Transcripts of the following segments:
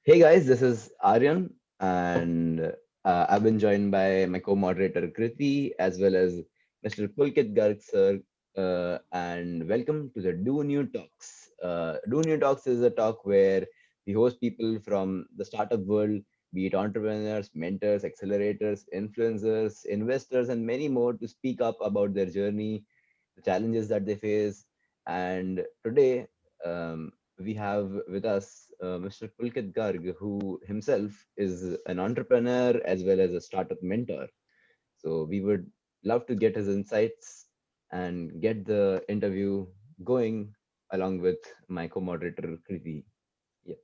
Hey guys, this is Aryan, and I've been joined by my co-moderator Kriti as well as Mr. Pulkit Garg sir. And welcome to the Do New Talks. Do New Talks is a talk where we host people from the startup world, be it entrepreneurs, mentors, accelerators, influencers, investors, and many more, to speak up about their journey, the challenges that they face. And today, we have with us Mr. Pulkit Garg, who himself is an entrepreneur as well as a startup mentor. So we would love to get his insights and get the interview going along with my co-moderator Kriti. Yeah,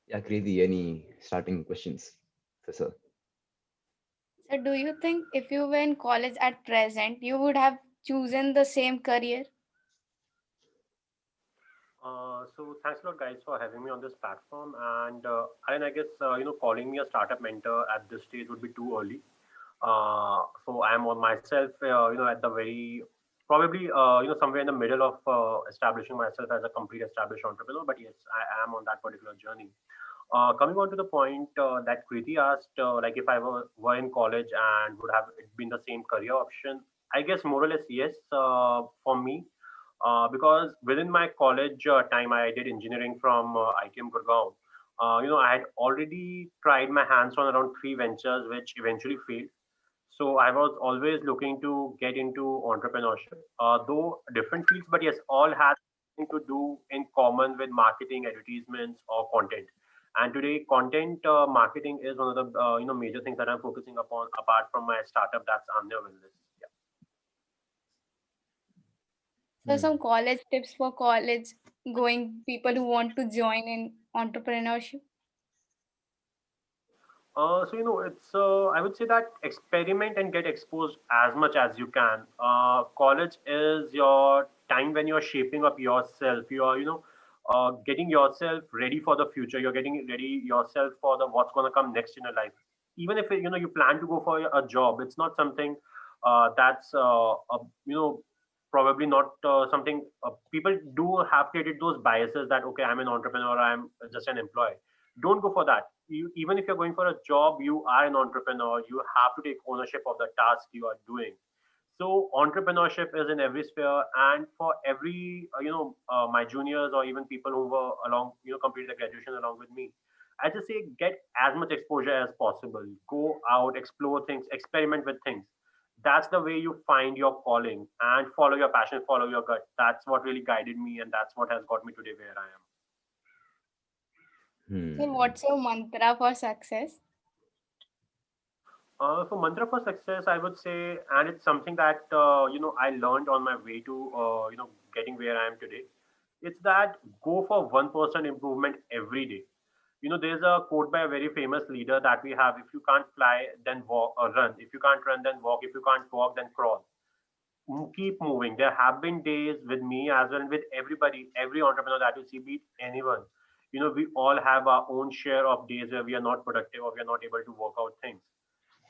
yeah, Kriti, any starting questions for sir? So, do you think if you were in college at present, you would have chosen the same career? So thanks a lot, guys, for having me on this platform. And I guess calling me a startup mentor at this stage would be too early. So I'm on myself, at the very probably somewhere in the middle of establishing myself as a complete established entrepreneur. But yes, I am on that particular journey. Coming on to the point that Kriti asked, like if I were in college and would have it been the same career option, I guess more or less yes for me. Because within my college time, I did engineering from ITM Gurgaon. I had already tried my hands on around three ventures, which eventually failed. So I was always looking to get into entrepreneurship, though different fields, but yes, all had something to do in common with marketing, advertisements, or content. And today, content marketing is one of the major things that I'm focusing upon, apart from my startup that's Anya Wellness. Yeah. So, Hmm. some college tips for college going people who want to join in entrepreneurship? It's I would say that experiment and get exposed as much as you can. College is your time when you're shaping up yourself. You are, getting yourself ready for the future. You're getting ready yourself for the what's going to come next in your life. Even if you plan to go for a job, it's not something that's probably not something people do have created those biases that okay, I'm an entrepreneur, I'm just an employee. Don't go for that. Even if you're going for a job, you are an entrepreneur. You have to take ownership of the task you are doing. So entrepreneurship is in every sphere, and for every my juniors or even people who were along completed the graduation along with me, I just say get as much exposure as possible. Go out, explore things, experiment with things. That's the way you find your calling and follow your passion, follow your gut. That's what really guided me, and that's what has got me today where I am. So, Hmm. what's your mantra for success? For mantra for success, I would say, and it's something that I learned on my way to getting where I am today. It's that go for 1% improvement every day. There's a quote by a very famous leader that we have: if you can't fly, then walk or run. If you can't run, then walk. If you can't walk, then crawl. Keep moving. There have been days with me as well, and with everybody, every entrepreneur that you see, be it anyone. We all have our own share of days where we are not productive or we are not able to work out things,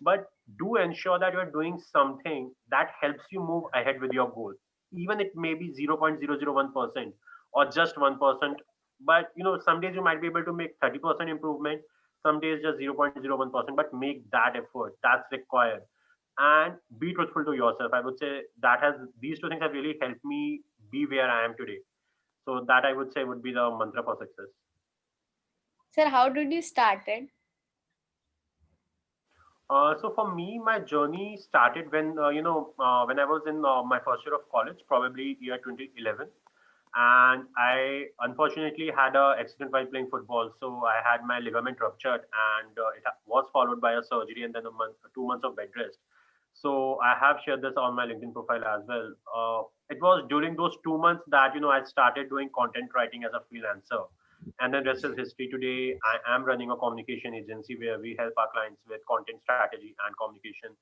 but do ensure that you're doing something that helps you move ahead with your goal, even it may be 0.001% or just 1%. But some days you might be able to make 30% improvement, some days just 0.01%, but make that effort that's required and be truthful to yourself. I would say that has these two things have really helped me be where I am today. So that I would say would be the mantra for success. Sir, how did you start it? So for me, my journey started when I was in my first year of college, probably year 2011, and I unfortunately had a accident while playing football. So I had my ligament ruptured, and was followed by a surgery and then 2 months of bed rest. So I have shared this on my LinkedIn profile as well. It was during those 2 months that I started doing content writing as a freelancer, and then rest is history. Today, I am running a communication agency where we help our clients with content strategy and communication,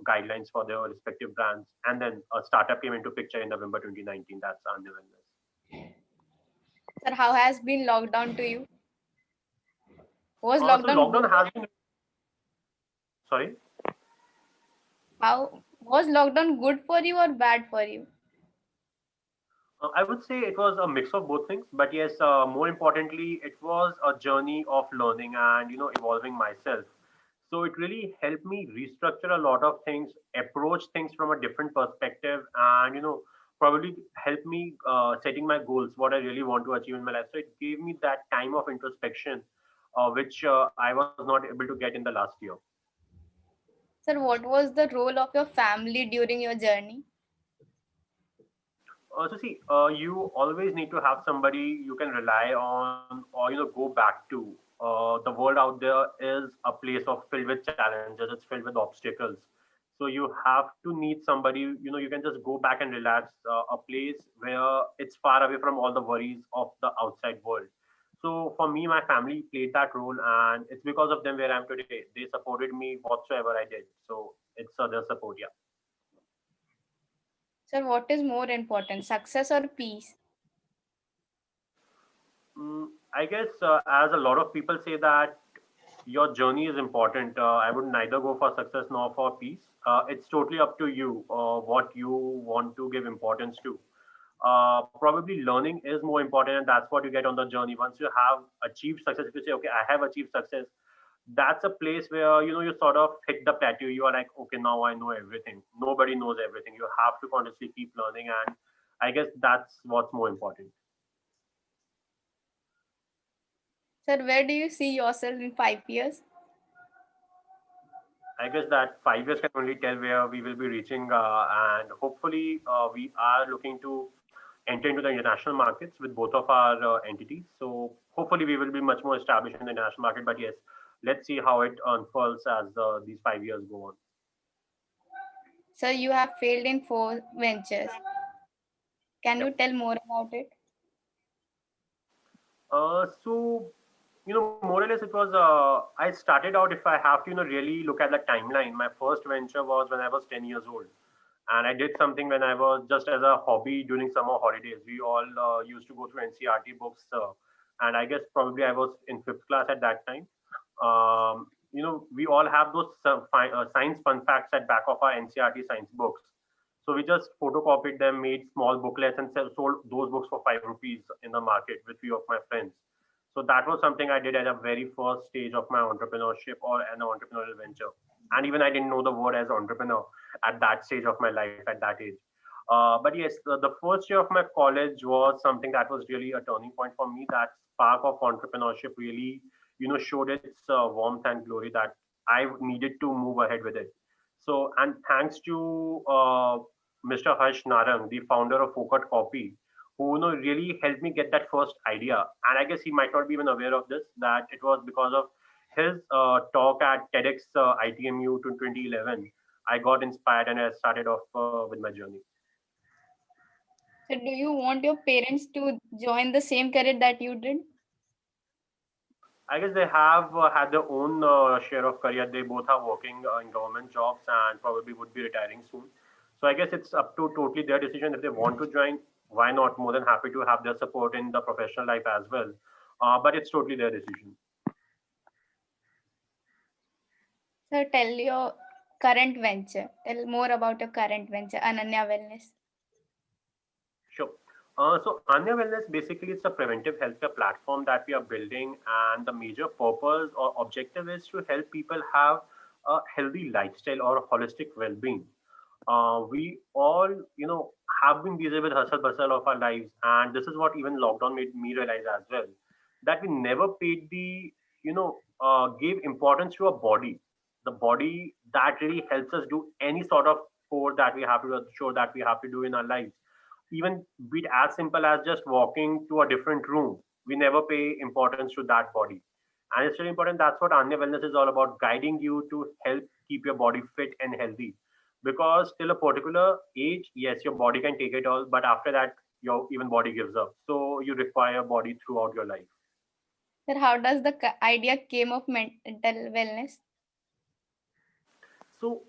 guidelines for their respective brands. And then a startup came into picture in November 2019. That's Under Wellness. Sir, how has been lockdown to you? Was So lockdown good? lockdown has been sorry. How was lockdown good for you or bad for you? I would say it was a mix of both things, but yes, more importantly, it was a journey of learning and evolving myself. So it really helped me restructure a lot of things, approach things from a different perspective, and probably help me setting my goals, what I really want to achieve in my life. So it gave me that time of introspection, which I was not able to get in the last year. Sir, what was the role of your family during your journey? So see, you always need to have somebody you can rely on, or go back to. The world out there is a place of filled with challenges. It's filled with obstacles. So you have to need somebody. You can just go back and relax. A place where it's far away from all the worries of the outside world. So for me, my family played that role, and it's because of them where I'm today. They supported me whatsoever I did. So it's their support. Yeah. Sir, what is more important, success or peace? I guess as a lot of people say that your journey is important. I would neither go for success nor for peace. It's totally up to you what you want to give importance to. Probably learning is more important, and that's what you get on the journey. Once you have achieved success, if you say, "Okay, I have achieved success," that's a place where you sort of hit the plateau. You are like, "Okay, now I know everything." Nobody knows everything. You have to continuously keep learning, and I guess that's what's more important. Sir, where do you see yourself in 5 years? I guess that 5 years can only tell where we will be reaching, and hopefully we are looking to enter into the international markets with both of our entities. So hopefully we will be much more established in the international market. But yes, let's see how it unfolds as these 5 years go on. Sir, you have failed in 4 ventures. Can you Yep. tell more about it? So more or less it was. I started out, if I have to, really look at the timeline. My first venture was when I was 10 years old, and I did something when I was just as a hobby during summer holidays. We all used to go through NCRT books, and I guess probably I was in fifth class at that time. We all have those science fun facts at back of our NCRT science books. So we just photocopied them, made small booklets, and sold those books for 5 rupees in the market with few of my friends. So that was something I did at a very first stage of my entrepreneurship or an entrepreneurial venture. And even I didn't know the word as entrepreneur at that stage of my life, at that age. But yes, the first year of my college was something that was really a turning point for me. That spark of entrepreneurship really, showed its warmth and glory that I needed to move ahead with it. So, and thanks to Mr. Harsh Narang, the founder of Focus Copy, who really helped me get that first idea. And I guess he might not be even aware of this, that it was because of his talk at TEDx ITMU to 2011. I got inspired and I started off with my journey. So, do you want your parents to join the same career that you did? I guess they have had their own share of career. They both are working in government jobs and probably would be retiring soon. So I guess it's up to totally their decision. If they want to join, why not? More than happy to have their support in the professional life as well. But it's totally their decision. Sir, tell your current venture. Tell more about your current venture, Ananya Wellness. Sure. So Anya Wellness basically it's a preventive healthcare platform that we are building, and the major purpose or objective is to help people have a healthy lifestyle or a holistic well-being. We all, have been busy with hustle bustle of our lives, and this is what even lockdown made me realize as well, that we never paid gave importance to our body, the body that really helps us do any sort of core that we have to show that we have to do in our lives, even be it as simple as just walking to a different room. We never pay importance to that body. And it's really important. That's what Anya Wellness is all about, guiding you to help keep your body fit and healthy. Because till a particular age, yes, your body can take it all, but after that, your even body gives up. So you require body throughout your life. Sir, how does the idea came of mental wellness? So,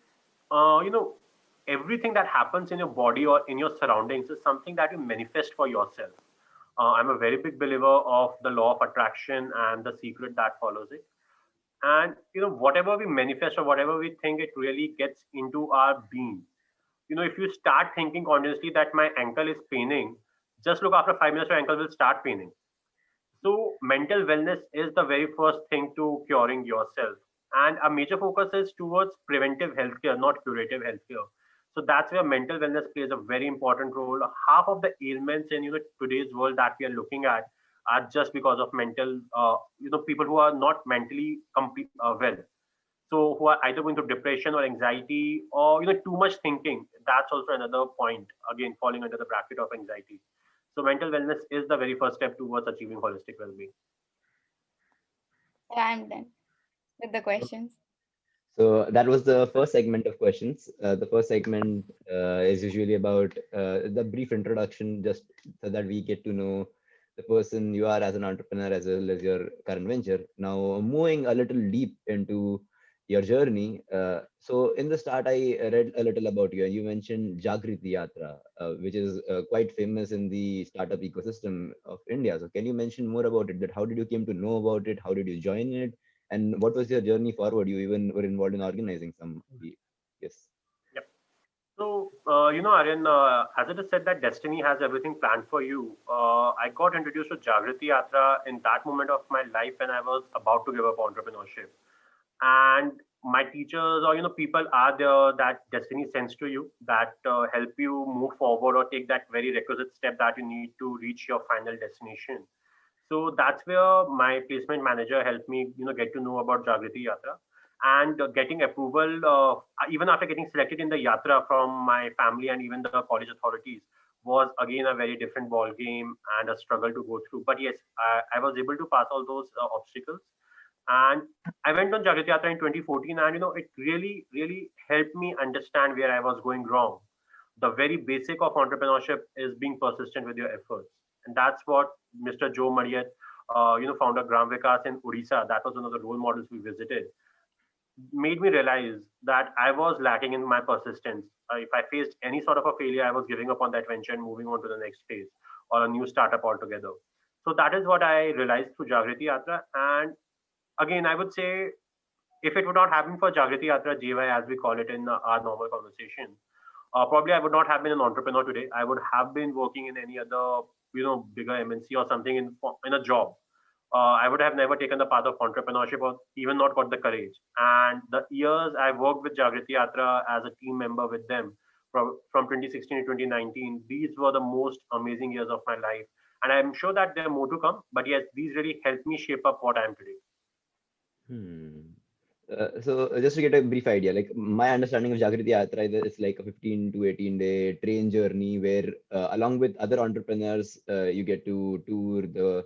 everything that happens in your body or in your surroundings is something that you manifest for yourself. I'm a very big believer of the law of attraction and the secret that follows it. And whatever we manifest or whatever we think, it really gets into our being. If you start thinking continuously that my ankle is paining, just look, after 5 minutes your ankle will start paining. So mental wellness is the very first thing to curing yourself. And a major focus is towards preventive healthcare, not curative healthcare. So that's where mental wellness plays a very important role. Half of the ailments in today's world that we are looking at are just because of mental, people who are not mentally well. So who are either going through depression or anxiety or too much thinking. That's also another point, again falling under the bracket of anxiety. So mental wellness is the very first step towards achieving holistic well-being. Yeah, I'm done with the questions. So that was the first segment of questions. The first segment is usually about the brief introduction, just so that we get to know the person you are as an entrepreneur as well as your current venture. Now, moving a little deep into your journey. So in the start, I read a little about you, and you mentioned Jagriti Yatra, which is quite famous in the startup ecosystem of India. So can you mention more about it? That how did you came to know about it? How did you join it? And what was your journey forward? You even were involved in organizing some. Yes. Yep. So, Aryan, as it is said that destiny has everything planned for you, I got introduced to Jagriti Yatra in that moment of my life when I was about to give up entrepreneurship. And my teachers or people are there that destiny sends to you that help you move forward or take that very requisite step that you need to reach your final destination. So that's where my placement manager helped me get to know about Jagriti Yatra, and getting approval even after getting selected in the Yatra from my family and even the college authorities was again a very different ball game and a struggle to go through. But yes, I was able to pass all those obstacles, and I went on Jagat Yatra in 2014, and it really, really helped me understand where I was going wrong. The very basic of entrepreneurship is being persistent with your efforts, and that's what Mr. Joe Marriott, founder Gram Vikas in Odisha, that was one of the role models we visited, made me realize that I was lacking in my persistence. If I faced any sort of a failure, I was giving up on that venture and moving on to the next phase or a new startup altogether. So that is what I realized through Jagriti Yatra. And again, I would say if it would not happen for Jagriti Yatra, JY, as we call it in our normal conversation, probably I would not have been an entrepreneur today. I would have been working in any other, bigger MNC or something in a job. I would have never taken the path of entrepreneurship or even not got the courage. And the years I worked with Jagriti Yatra as a team member with them from 2016 to 2019, these were the most amazing years of my life. And I'm sure that there are more to come. But yes, these really helped me shape up what I am today. So just to get a brief idea, like my understanding of Jagriti Yatra is like a 15 to 18-day train journey where along with other entrepreneurs, you get to tour the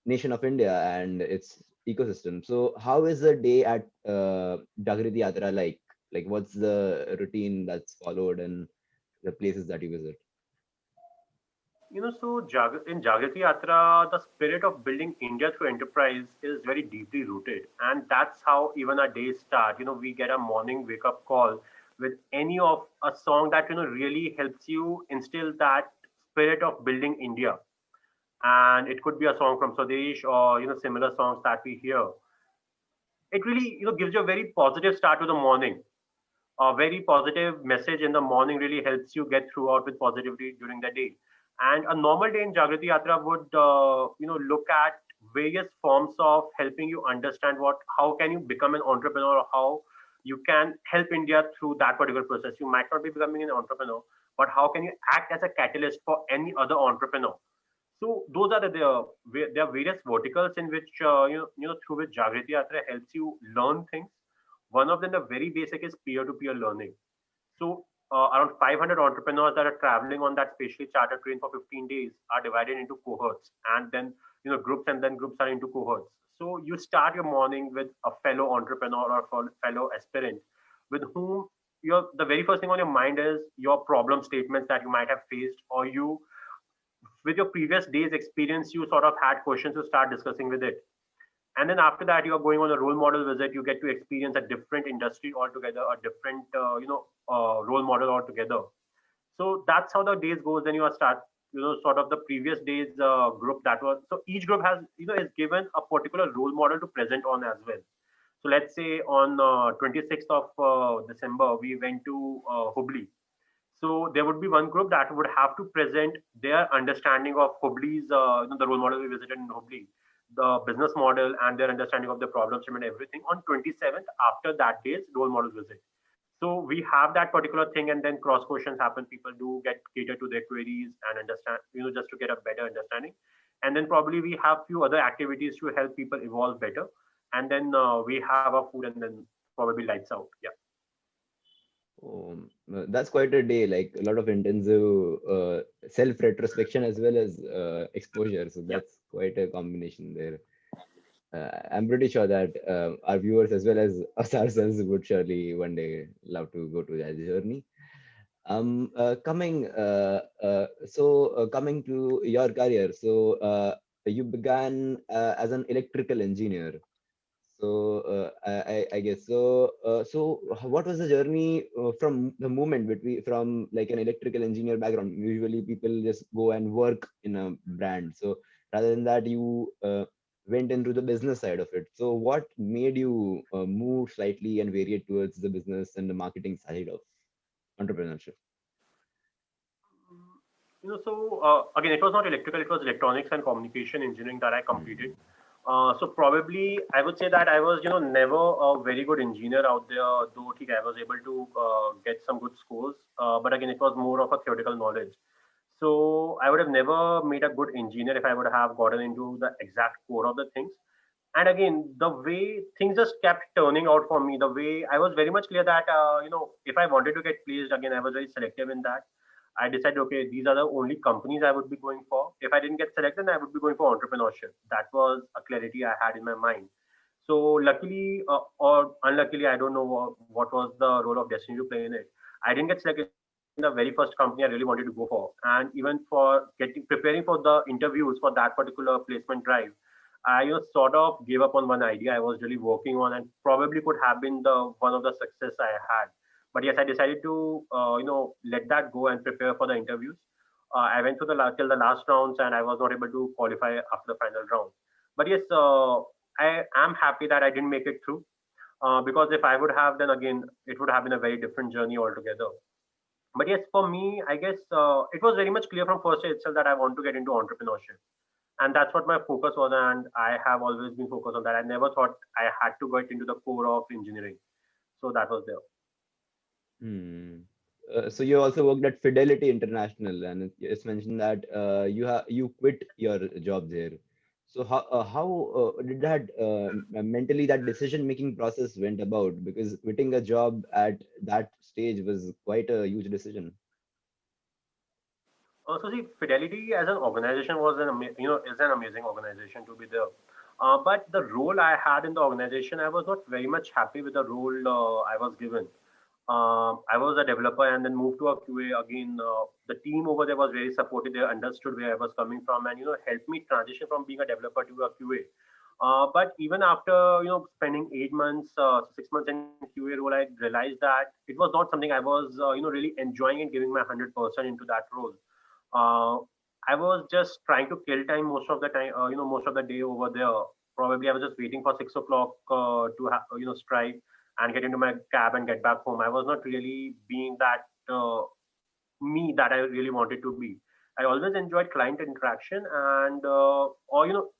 nation of India and its ecosystem. So how is a day at Jagriti Yatra like? Like what's the routine that's followed and the places that you visit? In Jagriti Yatra, the spirit of building India through enterprise is very deeply rooted. And that's how even our days start. We get a morning wake up call with any of a song that, really helps you instill that spirit of building India. And it could be a song from Swadesh or, similar songs that we hear. It really, gives you a very positive start to the morning. A very positive message in the morning really helps you get throughout with positivity during the day. And a normal day in Jagriti Yatra would, look at various forms of helping you understand how can you become an entrepreneur, or how you can help India through that particular process. You might not be becoming an entrepreneur, but how can you act as a catalyst for any other entrepreneur? So those are there are various verticals in which through which Jagriti Yatra helps you learn things. One of them, the very basic, is peer-to-peer learning. So around 500 entrepreneurs that are traveling on that specially chartered train for 15 days are divided into cohorts, and then groups, and then groups are into cohorts. So you start your morning with a fellow entrepreneur or fellow aspirant with whom the very first thing on your mind is your problem statements that you might have faced, or you with your previous day's experience you sort of had questions to start discussing with it. And then after that you are going on a role model visit. You get to experience a different industry altogether, a different role model altogether. So that's how the days goes. Then you are start sort of the previous days group that was, so each group has is given a particular role model to present on as well. So let's say on 26th of December we went to Hubli. So there would be one group that would have to present their understanding of Hubli's, the role model we visited in Hubli, the business model and their understanding of the problem statement, everything on 27th after that day's role model visit. So we have that particular thing, and then cross questions happen. People do get catered to their queries and understand, just to get a better understanding. And then probably we have few other activities to help people evolve better. And then we have our food, and then probably lights out. Yeah. That's quite a day, like a lot of intensive self retrospection as well as exposure. So Yeah. that's quite a combination there. I'm pretty sure that our viewers as well as us ourselves would surely one day love to go to that journey. Coming to your career, so you began as an electrical engineer. So I guess so. What was the journey from the moment between from like an electrical engineer background? Usually, people just go and work in a brand. So rather than that, you went into the business side of it. So what made you move slightly and vary it towards the business and the marketing side of entrepreneurship? Again, it was not electrical; it was electronics and communication engineering that I completed. Hmm. So probably I would say that I was, never a very good engineer out there, though I was able to get some good scores. But again, it was more of a theoretical knowledge. So I would have never made a good engineer if I would have gotten into the exact core of the things. And again, the way things just kept turning out for me, the way I was very much clear that, if I wanted to get placed, again, I was very selective in that. I decided, okay, these are the only companies I would be going for. If I didn't get selected, I would be going for entrepreneurship. That was a clarity I had in my mind. So luckily or unluckily, I don't know what was the role of destiny to play in it. I didn't get selected in the very first company I really wanted to go for, and even for getting preparing for the interviews for that particular placement drive, I sort of gave up on one idea I was really working on, and probably could have been the one of the success I had. But yes, I decided to let that go and prepare for the interviews. I went to till the last rounds, and I was not able to qualify after the final round. But yes, I am happy that I didn't make it through, because if I would have, then again it would have been a very different journey altogether. But yes, for me, I guess it was very much clear from first day itself that I want to get into entrepreneurship, and that's what my focus was, and I have always been focused on that. I never thought I had to get into the core of engineering, so that was there. Hmm. So you also worked at Fidelity International, and it's mentioned that you quit your job there. So how did that mentally that decision making process went about? Because quitting a job at that stage was quite a huge decision. So see, Fidelity as an organization was is an amazing organization to be there. But the role I had in the organization, I was not very much happy with the role I was given. I was a developer and then moved to a QA. Again, the team over there was very supportive. They understood where I was coming from, and helped me transition from being a developer to a QA. But even after spending 8 months, 6 months in QA role, I realized that it was not something I was really enjoying and giving my 100% into that role. uh, I was just trying to kill time most of the time, most of the day over there. Probably I was just waiting for 6 o'clock to strike and get into my cab and get back home. I was not really being that me that I really wanted to be. I always enjoyed client interaction and or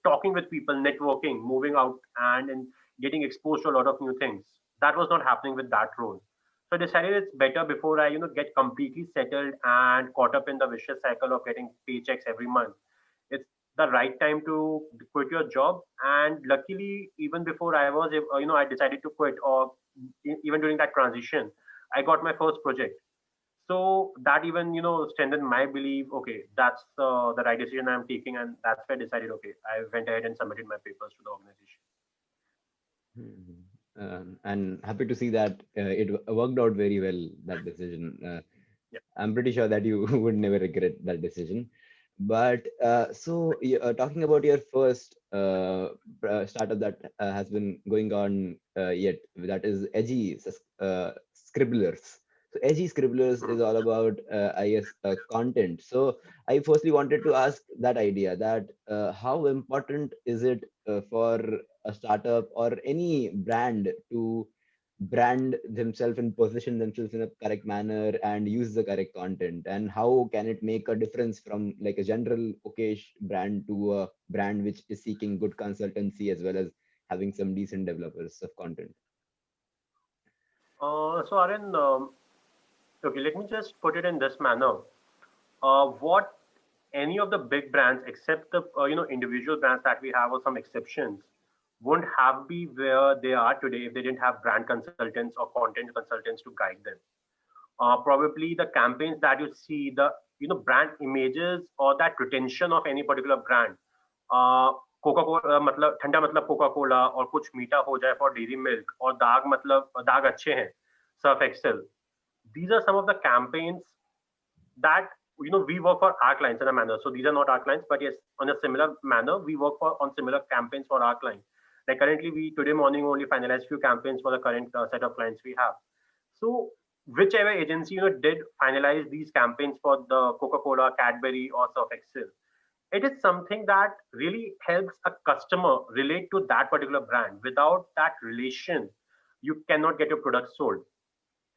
talking with people, networking, moving out and getting exposed to a lot of new things. That was not happening with that role. So I decided it's better before I get completely settled and caught up in the vicious cycle of getting paychecks every month. It's the right time to quit your job. And luckily, even before I was, I decided to quit, or even during that transition, I got my first project. So that even strengthened my belief. Okay, that's the right decision I'm taking, and that's why I decided. Okay, I went ahead and submitted my papers to the organization. Hmm. And happy to see that worked out very well, that decision. Yeah. I'm pretty sure that you would never regret that decision. But talking about your first startup that has been going on yet, that is Edgy Scribblers. So Edgy Scribblers is all about, I guess, content. So I firstly wanted to ask that idea that how important is it for a startup or any brand to brand themselves and position themselves in a correct manner and use the correct content, and how can it make a difference from like a general okayish brand to a brand which is seeking good consultancy as well as having some decent developers of content? So Aryan, okay, let me just put it in this manner. What any of the big brands, except the individual brands that we have, or some exceptions, wouldn't have be where they are today if they didn't have brand consultants or content consultants to guide them. Probably the campaigns that you see, the brand images or that retention of any particular brand. Coca Cola मतलब ठंडा मतलब Coca Cola और कुछ मीठा हो जाए for dairy milk और दाग मतलब दाग अच्छे हैं Surf Excel. These are some of the campaigns that we work for our clients in a manner. So these are not our clients, but yes, on a similar manner, we work for on similar campaigns for our clients. Like currently, we today morning only finalized few campaigns for the current set of clients we have. So whichever agency did finalize these campaigns for the Coca-Cola, Cadbury, or Surf Excel, it is something that really helps a customer relate to that particular brand. Without that relation, you cannot get your product sold.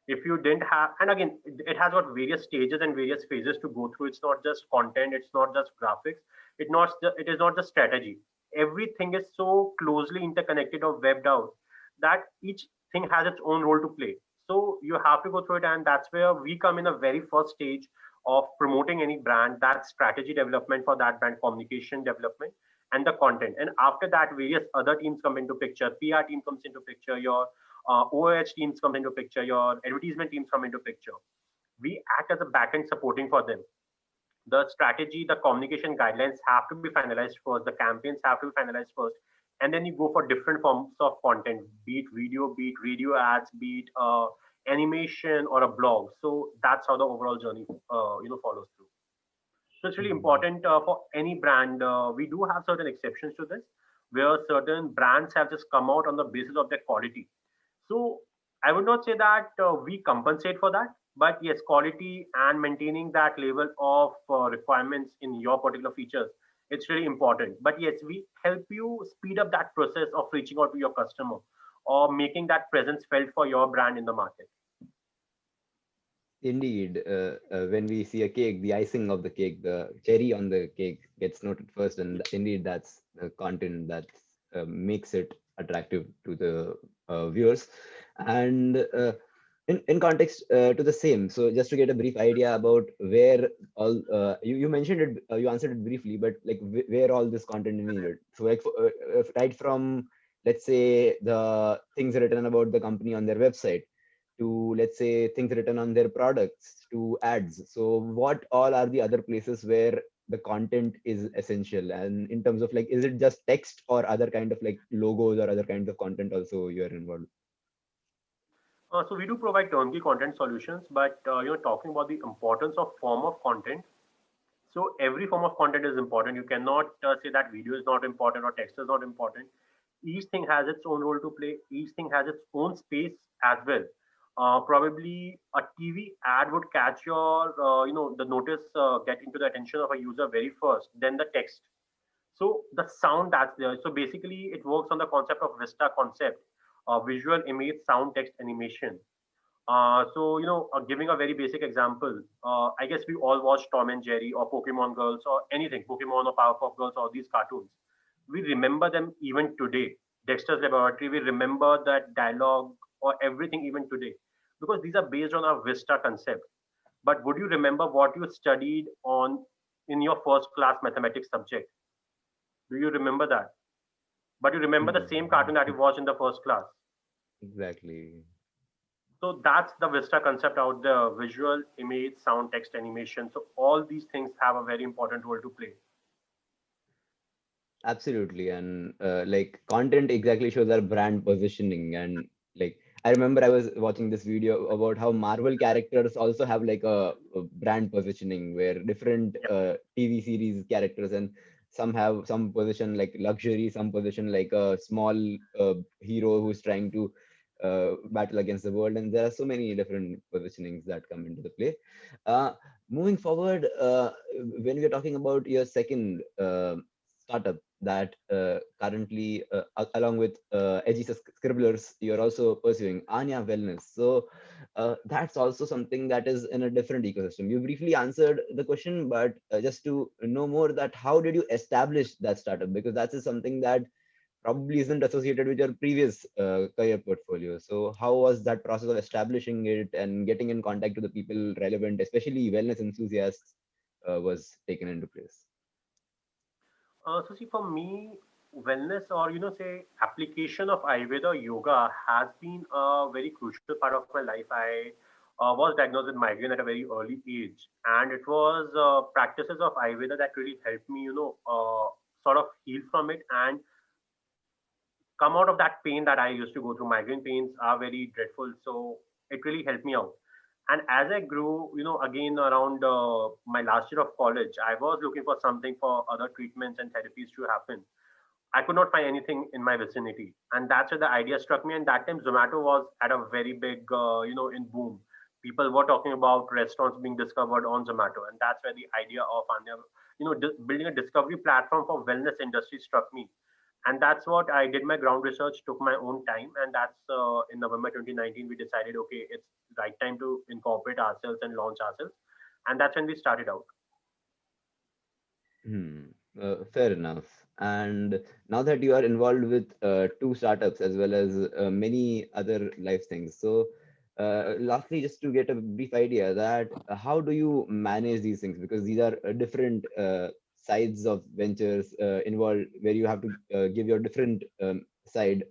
If you didn't have, and again, it has got various stages and various phases to go through. It's not just content, it's not just graphics, it is not just strategy. Everything is so closely interconnected or webbed out that each thing has its own role to play. So you have to go through it, and that's where we come in a very first stage of promoting any brand. That strategy development for that brand, communication development, and the content. And after that, various other teams come into picture. PR team comes into picture, your OOH teams come into picture, your advertisement teams come into picture. We act as a backend supporting for them. The strategy, the communication guidelines have to be finalized first. The campaigns have to be finalized first, and then you go for different forms of content, be it video, be it radio ads, be it animation or a blog. So that's how the overall journey, follows through. So it's really important for any brand. We do have certain exceptions to this, where certain brands have just come out on the basis of their quality. So I would not say that we compensate for that, but yes, quality and maintaining that level of requirements in your particular features, it's really important. But yes, we help you speed up that process of reaching out to your customer or making that presence felt for your brand in the market. Indeed, when we see a cake, the icing of the cake, the cherry on the cake gets noted first, and indeed that's the content that makes it attractive to the viewers. And in context to the same, so just to get a brief idea about where all you mentioned it, you answered it briefly, but like where all this content is needed. So like right from, let's say, the things written about the company on their website, to, let's say, things written on their products, to ads. So what all are the other places where the content is essential? And in terms of like, is it just text or other kind of like logos or other kinds of content also you're involved? So we do provide turnkey content solutions, but talking about the importance of form of content. So every form of content is important. You cannot say that video is not important or text is not important. Each thing has its own role to play. Each thing has its own space as well. Probably a TV ad would catch your, the notice, get into the attention of a user very first, then the text. So the sound that's there. So basically, it works on the concept of Vista concept, visual, image, sound, text, animation. So, giving a very basic example, I guess we all watch Tom and Jerry or Pokemon Girls or anything, Pokemon or Powerpuff Girls or these cartoons. We remember them even today. Dexter's Laboratory, we remember that dialogue or everything even today because these are based on our Vista concept. But would you remember what you studied on in your first class mathematics subject? Do you remember that? But you remember the same cartoon that you watched in the first class. Exactly. So that's the Vista concept out there: visual, image, sound, text, animation. So all these things have a very important role to play. Absolutely. And like content exactly shows our brand positioning. And like I remember I was watching this video about how Marvel characters also have like a brand positioning where different TV series characters, and some have some position like luxury, some position like a small hero who's trying to battle against the world. And there are so many different positionings that come into the play. Uh, Moving forward, when we're talking about your second startup, that currently, along with Edgy Scribblers, you're also pursuing Anya Wellness. So that's also something that is in a different ecosystem. You briefly answered the question, but just to know more, that how did you establish that startup? Because that is something that probably isn't associated with your previous career portfolio. So how was that process of establishing it and getting in contact with the people relevant, especially wellness enthusiasts, was taken into place? So see, for me, wellness or say application of Ayurveda or yoga has been a very crucial part of my life. I was diagnosed with migraine at a very early age, and it was practices of Ayurveda that really helped me, sort of heal from it and come out of that pain that I used to go through. Migraine pains are very dreadful, so it really helped me out. And as I grew, again around my last year of college, I was looking for something for other treatments and therapies to happen. I could not find anything in my vicinity, and that's where the idea struck me. And that time, Zomato was at a very big, in boom. People were talking about restaurants being discovered on Zomato, and that's where the idea of Anya, building a discovery platform for wellness industry struck me. And that's what I did. My ground research took my own time, and that's in November 2019 we decided, okay, it's right time to incorporate ourselves and launch ourselves, and that's when we started out. Hmm. Fair enough. And now that you are involved with two startups as well as many other life things, so lastly, just to get a brief idea that how do you manage these things? Because these are different sides of ventures involved, where you have to give your different side.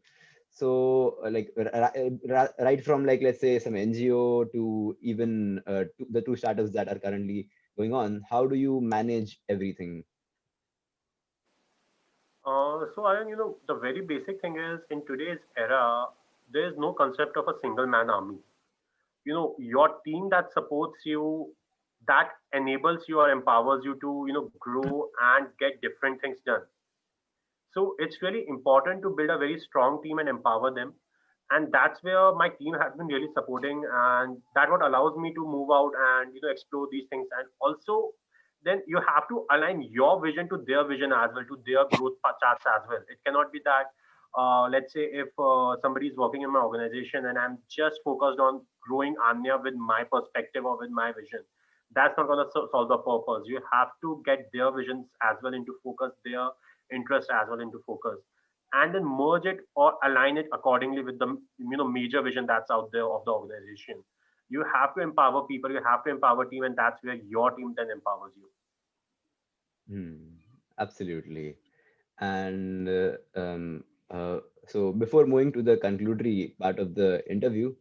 So, like right from, like, let's say some NGO to even the two startups that are currently going on, how do you manage everything? So, Aryan, the very basic thing is in today's era, there is no concept of a single man army. Your team that supports you, that enables you or empowers you to, grow and get different things done. So it's really important to build a very strong team and empower them. And that's where my team has been really supporting, and that what allows me to move out and explore these things. And also, then you have to align your vision to their vision as well, to their growth charts as well. It cannot be that, let's say, if somebody is working in my organization and I'm just focused on growing Anya with my perspective or with my vision, that's not going to solve the purpose. You have to get their visions as well into focus, their interest as well into focus, and then merge it or align it accordingly with the major vision that's out there of the organization. You have to empower people, you have to empower team, and that's where your team then empowers you. Hmm, absolutely. And so before moving to the conclusory part of the interview,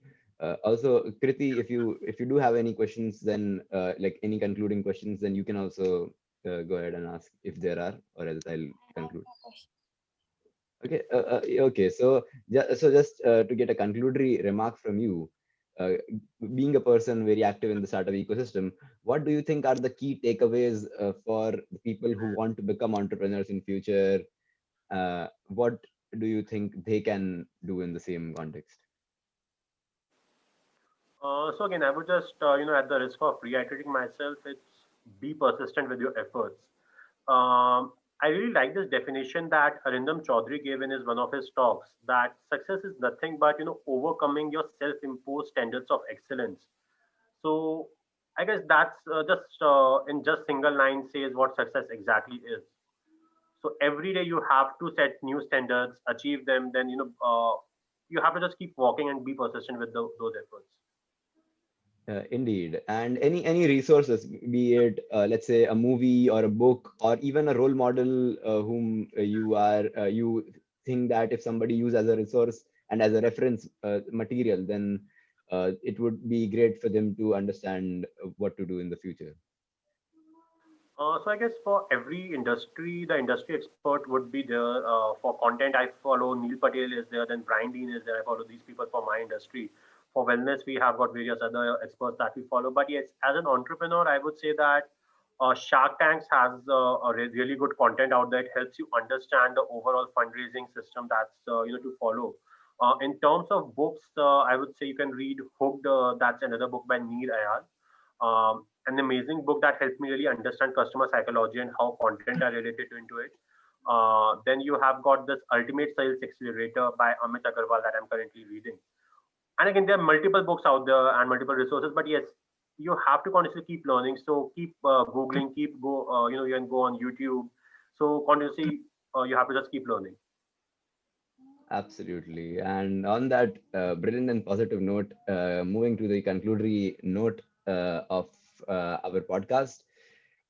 also Kriti, if you do have any questions, then like any concluding questions, then you can also go ahead and ask if there are, or else I'll I have conclude. no question. Okay. Okay. So, just to get a conclusory remark from you, uh, being a person very active in the startup ecosystem, what do you think are the key takeaways for the people who want to become entrepreneurs in future? What do you think they can do in the same context? So again, I would just, at the risk of reiterating myself, it's be persistent with your efforts. I really like this definition that Arindam Chaudhary gave in his one of his talks, that success is nothing but overcoming your self-imposed standards of excellence. So I guess that's just in just single line says what success exactly is. So every day you have to set new standards, achieve them. Then you have to just keep walking and be persistent with those efforts. Indeed. And any resources, be it let's say a movie or a book or even a role model whom you think that if somebody use as a resource and as a reference material, then it would be great for them to understand what to do in the future. So I guess for every industry, the industry expert would be there. For content, I follow Neil Patel is there, then Brian Dean is there. I follow these people for my industry. For wellness, we have got various other experts that we follow. But yes, as an entrepreneur, I would say that Shark Tanks has really good content out there. It helps you understand the overall fundraising system that's to follow. In terms of books, I would say you can read Hooked. That's another book by Neil Ayal, an amazing book that helped me really understand customer psychology and how content are related into it. Then you have got this Ultimate Sales Accelerator by Amit Agarwal that I'm currently reading. And again, there are multiple books out there and multiple resources, but yes, you have to continuously keep learning. So keep Googling, keep go, you can go on YouTube. So continuously, you have to just keep learning. Absolutely. And on that brilliant and positive note, moving to the conclusory note of our podcast,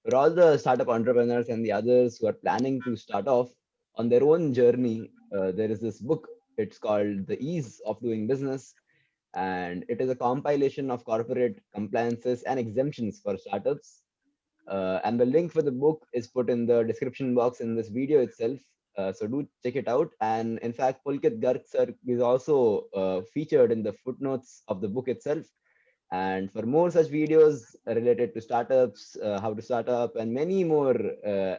for all the startup entrepreneurs and the others who are planning to start off on their own journey, there is this book. It's called The Ease of Doing Business, and it is a compilation of corporate compliances and exemptions for startups. And the link for the book is put in the description box in this video itself. So do check it out. And in fact, Pulkit Garg sir is also featured in the footnotes of the book itself. And for more such videos related to startups, how to start up, and many more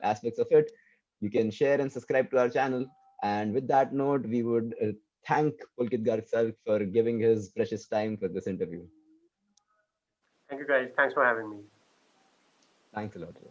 aspects of it, you can share and subscribe to our channel. And with that note, we would thank Pulkit Garg sir for giving his precious time for this interview. Thank you guys. Thanks for having me. Thanks a lot, sir.